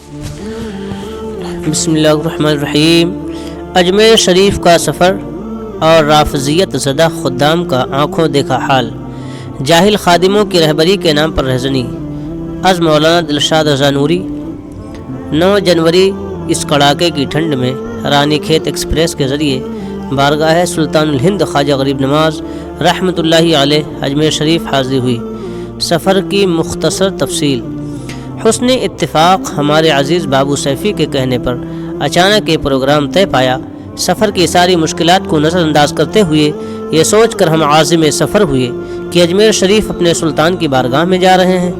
بسم اللہ الرحمن الرحیم۔ اجمیر شریف کا سفر اور رافضیت زدہ خدام کا آنکھوں دیکھا حال، جاہل خادموں کی رہبری کے نام پر رہزنی، از مولانا دلشاد رضا نوری۔ 9 جنوری اس کڑاکے کی ٹھنڈ میں رانی کھیت ایکسپریس کے ذریعے بارگاہ سلطان الہند خواجہ غریب نواز رحمۃ اللہ علیہ اجمیر شریف حاضری ہوئی۔ سفر کی مختصر تفصیل۔ حسن اتفاق ہمارے عزیز بابو سیفی کے کہنے پر اچانک یہ پروگرام طے پایا۔ سفر کی ساری مشکلات کو نظر انداز کرتے ہوئے یہ سوچ کر ہم عازم سفر ہوئے کہ اجمیر شریف اپنے سلطان کی بارگاہ میں جا رہے ہیں۔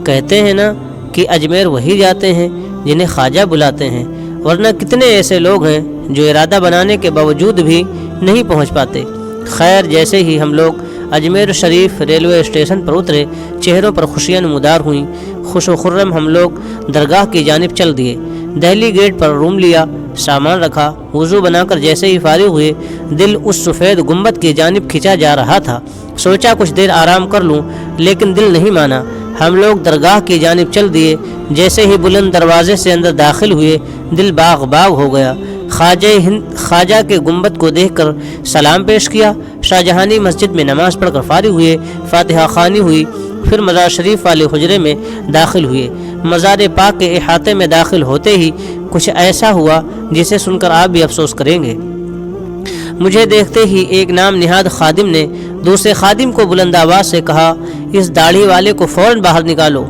کہتے ہیں نا کہ اجمیر وہی جاتے ہیں جنہیں خواجہ بلاتے ہیں، ورنہ کتنے ایسے لوگ ہیں جو ارادہ بنانے کے باوجود بھی نہیں پہنچ پاتے۔ خیر، جیسے ہی ہم لوگ اجمیر شریف ریلوے اسٹیشن پر اترے، چہروں پر خوشیاں نمودار ہوئیں۔ خوش و خرم ہم لوگ درگاہ کی جانب چل دیے۔ دہلی گیٹ پر روم لیا، سامان رکھا، وضو بنا کر جیسے ہی فارغ ہوئے، دل اس سفید گنبد کی جانب کھینچا جا رہا تھا۔ سوچا کچھ دیر آرام کر لوں، لیکن دل نہیں مانا۔ ہم لوگ درگاہ کی جانب چل دیے۔ جیسے ہی بلند دروازے سے اندر داخل ہوئے، دل باغ باغ ہو گیا۔ خواجہ کے گنبد کو دیکھ کر سلام پیش کیا۔ شاہجہانی مسجد میں نماز پڑھ کر فارغ ہوئے، فاتحہ خوانی ہوئی، پھر مزار شریف والے حجرے میں داخل ہوئے۔ مزار پاک کے احاطے میں داخل ہوتے ہی کچھ ایسا ہوا جسے سن کر آپ بھی افسوس کریں گے۔ مجھے دیکھتے ہی ایک نام نہاد خادم نے دوسرے خادم کو بلند آواز سے کہا، اس داڑھی والے کو فوراً باہر نکالو۔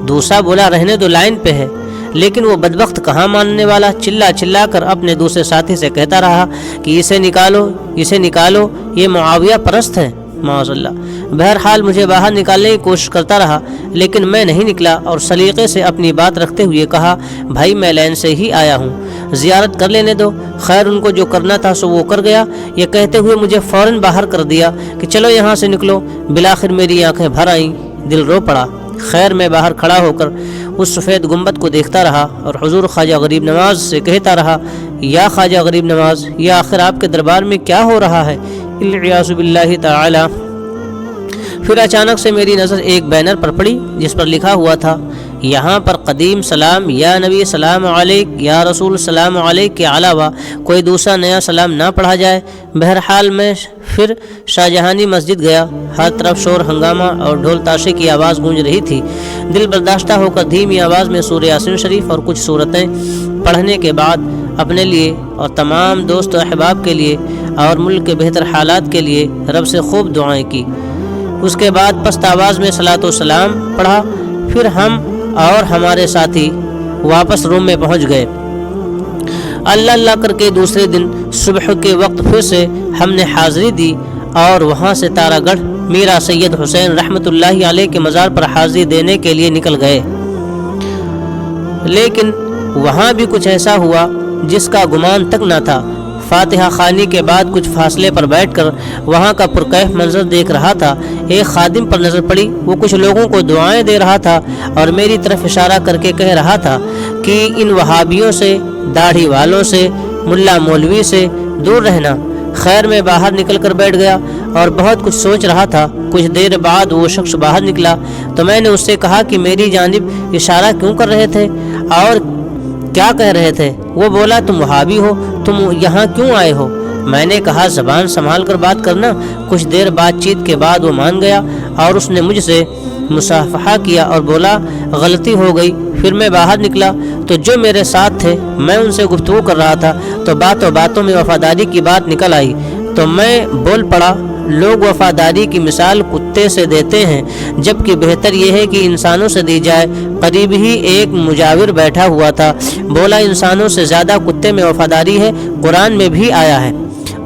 دوسرا بولا، رہنے دو، لائن پہ ہے۔ لیکن وہ بدبخت کہاں ماننے والا، چلا کر اپنے دوسرے ساتھی سے کہتا رہا کہ اسے نکالو، یہ معاویہ پرست ہے، معاذ اللہ۔ بہرحال مجھے باہر نکالنے کی کوشش کرتا رہا، لیکن میں نہیں نکلا اور سلیقے سے اپنی بات رکھتے ہوئے کہا، بھائی میں لائن سے ہی آیا ہوں، زیارت کر لینے دو۔ خیر، ان کو جو کرنا تھا سو وہ کر گیا۔ یہ کہتے ہوئے مجھے فوراً باہر کر دیا کہ چلو یہاں سے نکلو۔ بالآخر میری آنکھیں بھر آئیں، دل رو پڑا۔ خیر، میں باہر کھڑا ہو کر اس سفید گنبد کو دیکھتا رہا اور حضور خواجہ غریب نواز سے کہتا رہا، یا خواجہ غریب نواز، یا آخر آپ کے دربار میں کیا ہو رہا ہے؟ العیاذ باللہ تعالی۔ پھر اچانک سے میری نظر ایک بینر پر پڑی جس پر لکھا ہوا تھا، یہاں پر قدیم سلام یا نبی سلام علیک یا رسول سلام علیک کے علاوہ کوئی دوسرا نیا سلام نہ پڑھا جائے۔ بہرحال میں پھر شاہجہانی مسجد گیا۔ ہر طرف شور ہنگامہ اور ڈھول تاشے کی آواز گونج رہی تھی۔ دل برداشتہ ہو کر دھیمی آواز میں سورہ یاسین شریف اور کچھ سورتیں پڑھنے کے بعد اپنے لیے اور تمام دوست و احباب کے لیے اور ملک کے بہتر حالات کے لیے رب سے خوب دعائیں کی۔ اس کے بعد پست آواز میں صلاۃ و سلام پڑھا۔ پھر ہم اور ہمارے ساتھی واپس روم میں پہنچ گئے۔ اللہ اللہ کر کے دوسرے دن صبح کے وقت پھر سے ہم نے حاضری دی اور وہاں سے تارا گڑھ میرا سید حسین رحمۃ اللہ علیہ کے مزار پر حاضری دینے کے لیے نکل گئے۔ لیکن وہاں بھی کچھ ایسا ہوا جس کا گمان تک نہ تھا۔ فاتحہ خوانی کے بعد کچھ فاصلے پر بیٹھ کر وہاں کا پرکیف منظر دیکھ رہا تھا۔ ایک خادم پر نظر پڑی، وہ کچھ لوگوں کو دعائیں دے رہا تھا اور میری طرف اشارہ کر کے کہہ رہا تھا کہ ان وہابیوں سے، داڑھی والوں سے، ملا مولوی سے دور رہنا۔ خیر، میں باہر نکل کر بیٹھ گیا اور بہت کچھ سوچ رہا تھا۔ کچھ دیر بعد وہ شخص باہر نکلا تو میں نے اس سے کہا کہ میری جانب اشارہ کیوں کر رہے تھے اور کیا کہہ رہے تھے؟ وہ بولا، تم وہابی ہو، تم یہاں کیوں آئے ہو؟ میں نے کہا، زبان سنبھال کر بات کرنا۔ کچھ دیر بات چیت کے بعد وہ مان گیا اور اس نے مجھ سے مصافحہ کیا اور بولا، غلطی ہو گئی۔ پھر میں باہر نکلا تو جو میرے ساتھ تھے، میں ان سے گفتگو کر رہا تھا تو باتوں میں وفاداری کی بات نکل آئی تو میں بول پڑا، لوگ وفاداری کی مثال کتے سے دیتے ہیں، جبکہ بہتر یہ ہے کہ انسانوں سے دی جائے۔ قریب ہی ایک مجاور بیٹھا ہوا تھا، بولا، انسانوں سے زیادہ کتے میں وفاداری ہے، قرآن میں بھی آیا ہے۔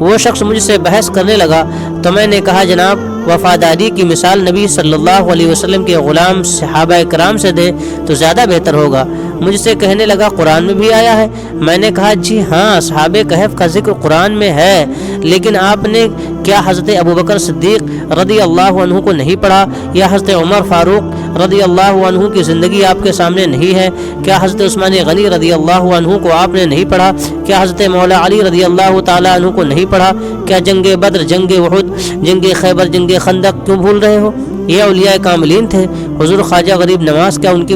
وہ شخص مجھ سے بحث کرنے لگا تو میں نے کہا، جناب، وفاداری کی مثال نبی صلی اللہ علیہ وسلم کے غلام صحابہ کرام سے دے تو زیادہ بہتر ہوگا۔ مجھ سے کہنے لگا، قرآن میں بھی آیا ہے؟ میں نے کہا، جی ہاں، اصحاب کہف کا ذکر قرآن میں ہے، لیکن آپ نے کیا حضرت ابوبکر صدیق رضی اللہ عنہ کو نہیں پڑھا، یا حضرت عمر فاروق رضی اللہ عنہ کی زندگی آپ کے سامنے نہیں ہے؟ کیا حضرت عثمان غنی رضی اللہ عنہ کو آپ نے نہیں پڑھا؟ کیا حضرت مولا علی رضی اللہ تعالیٰ عنہ کو نہیں پڑھا؟ کیا جنگ بدر، جنگ احد، جنگ خیبر، جنگ خندق کیوں بھول رہے ہو؟ یہ اولیاء کاملین تھے۔ حضور خواجہ غریب نواز، کیا ان کی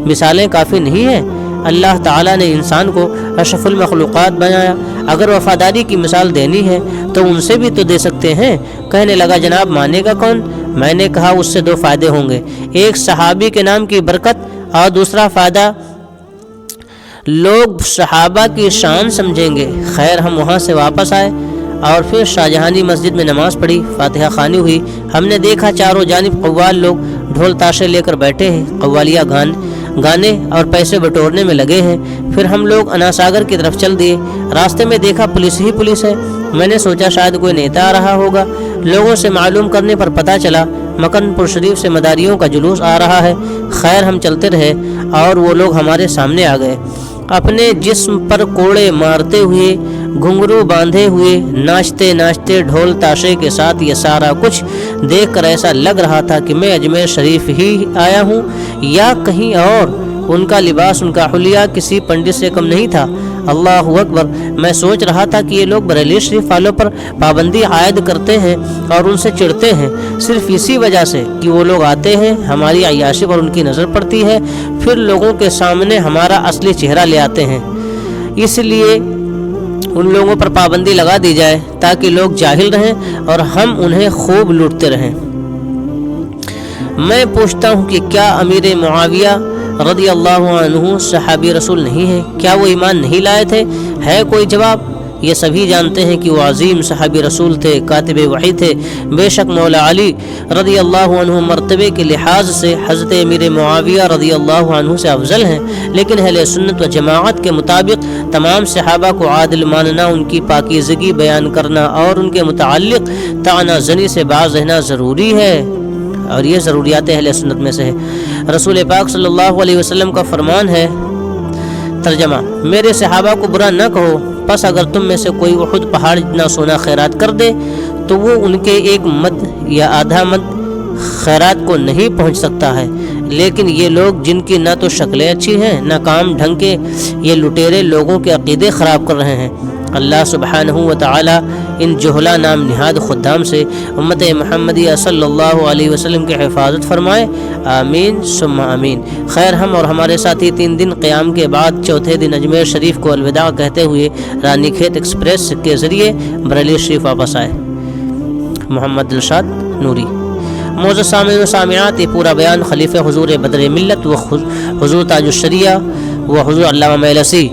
مثالیں کافی نہیں ہیں؟ اللہ تعالیٰ نے انسان کو اشرف المخلوقات بنایا، اگر وفاداری کی مثال دینی ہے تو ان سے بھی تو دے سکتے ہیں۔ کہنے لگا جناب مانے گا کون؟ میں نے کہا اس سے 2 فائدے ہوں گے، ایک صحابی کے نام کی برکت اور دوسرا فائدہ لوگ صحابہ کی شان سمجھیں گے۔ خیر ہم وہاں سے واپس آئے اور پھر شاہجہانی مسجد میں نماز پڑھی، فاتحہ خوانی ہوئی۔ ہم نے دیکھا چاروں جانب قوال لوگ ڈھول تاشے لے کر بیٹھے ہیں، قوالیہ گانے اور پیسے بٹورنے میں لگے ہیں۔ پھر ہم لوگ انا ساگر کی طرف چل دیے، راستے میں دیکھا پولیس ہی پولیس ہے۔ میں نے سوچا شاید کوئی نیتا آ رہا ہوگا، لوگوں سے معلوم کرنے پر پتہ چلا مکن پور شریف سے مداریوں کا جلوس آ رہا ہے۔ خیر ہم چلتے رہے اور وہ لوگ ہمارے سامنے آ گئے، اپنے جسم پر کوڑے مارتے ہوئے، گھنگرو باندھے ہوئے، ناچتے ناچتے ڈھول تاشے کے ساتھ۔ یہ سارا کچھ دیکھ کر ایسا لگ رہا تھا کہ میں اجمیر شریف ہی آیا ہوں یا کہیں اور۔ ان کا لباس، ان کا حلیہ کسی پنڈت سے کم نہیں تھا۔ اللہ اکبر! میں سوچ رہا تھا کہ یہ لوگ بریلی شریف والوں پر پابندی عائد کرتے ہیں اور ان سے چڑھتے ہیں صرف اسی وجہ سے کہ وہ لوگ آتے ہیں، ہماری عیاشی پر ان کی نظر پڑتی ہے، پھر لوگوں کے سامنے ہمارا اصلی چہرہ لے آتے ہیں، اس لیے ان لوگوں پر پابندی لگا دی جائے تاکہ لوگ جاہل رہیں اور ہم انہیں خوب لوٹتے رہیں۔ میں پوچھتا ہوں کہ کیا امیر معاویہ رضی اللہ عنہ صحابی رسول نہیں ہے؟ کیا وہ ایمان نہیں لائے تھے؟ ہے کوئی جواب؟ یہ سبھی جانتے ہیں کہ وہ عظیم صحابی رسول تھے، کاتب وحی تھے۔ بے شک مولا علی رضی اللہ عنہ مرتبے کے لحاظ سے حضرت امیر معاویہ رضی اللہ عنہ سے افضل ہیں، لیکن اہل سنت و جماعت کے مطابق تمام صحابہ کو عادل ماننا، ان کی پاکیزگی بیان کرنا اور ان کے متعلق طعنہ زنی سے باز رہنا ضروری ہے، اور یہ ضروریات اہل سنت میں سے ہے۔ رسول پاک صلی اللہ علیہ وسلم کا فرمان ہے، ترجمہ: میرے صحابہ کو برا نہ کہو، پس اگر تم میں سے کوئی احد پہاڑ جتنا سونا خیرات کر دے تو وہ ان کے 1 مد یا آدھا مد خیرات کو نہیں پہنچ سکتا ہے، لیکن یہ لوگ جن کی نہ تو شکلیں اچھی ہیں نہ کام ڈھنگ کے، یہ لٹیرے لوگوں کے عقیدے خراب کر رہے ہیں۔ اللہ سبحانہ و تعالی ان جہلا نام نہاد خدام سے امت محمدیہ صلی اللہ علیہ وسلم کی حفاظت فرمائے، آمین ثم آمین۔ خیر ہم اور ہمارے ساتھی 3 دن قیام کے بعد چوتھے دن اجمیر شریف کو الوداع کہتے ہوئے رانی کھیت ایکسپریس کے ذریعے بریلی شریف واپس آئے۔ محمد دلشاد نوری۔ معزز سامعین و سامعات، یہ پورا بیان خلیفہ حضور بدر ملت و حضور تاج الشریعہ و حضور علامہ میلسی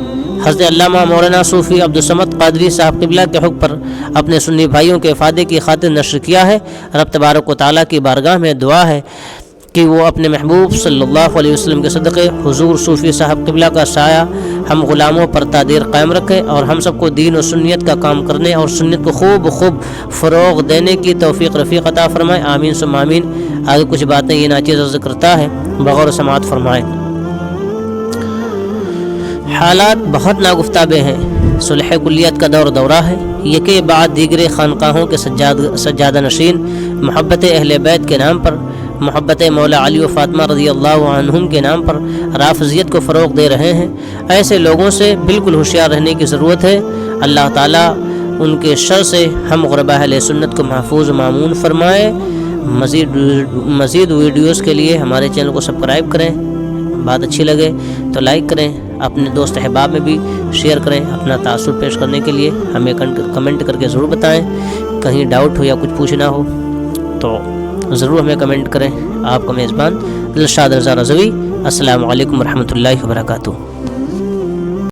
حضرت علامہ مولانا صوفی عبدالصمد قادری صاحب قبلہ کے حکم پر اپنے سنی بھائیوں کے افادے کی خاطر نشر کیا ہے۔ رب تبارک و تعالیٰ کی بارگاہ میں دعا ہے کہ وہ اپنے محبوب صلی اللہ علیہ وسلم کے صدقے حضور صوفی صاحب قبلہ کا سایہ ہم غلاموں پر تادیر قائم رکھے اور ہم سب کو دین و سنت کا کام کرنے اور سنت کو خوب فروغ دینے کی توفیق رفیق عطا فرمائے، آمین ثم آمین۔ آگے کچھ باتیں یہ ناچیز عرض کرتا ہے، بغور سماعت فرمائے۔ حالات بہت ناگفتابے ہیں، صلح کلیت کا دورہ ہے، یکے بعد دیگر خانقاہوں کے سجادہ نشین محبت اہل بیت کے نام پر، محبت مولا علی و فاطمہ رضی اللہ عنہم کے نام پر رافضیت کو فروغ دے رہے ہیں۔ ایسے لوگوں سے بالکل ہوشیار رہنے کی ضرورت ہے۔ اللہ تعالیٰ ان کے شر سے ہم غربا اہل سنت کو محفوظ و مامون فرمائے۔ مزید ویڈیوز کے لیے ہمارے چینل کو سبسکرائب کریں، بات اچھی لگے تو لائک کریں، اپنے دوست احباب میں بھی شیئر کریں۔ اپنا تاثر پیش کرنے کے لیے ہمیں کمنٹ کر کے ضرور بتائیں، کہیں ڈاؤٹ ہو یا کچھ پوچھنا ہو تو ضرور ہمیں کمنٹ کریں۔ آپ کا میزبان دلشاد رضا رضوی، السلام علیکم ورحمۃ اللہ وبرکاتہ۔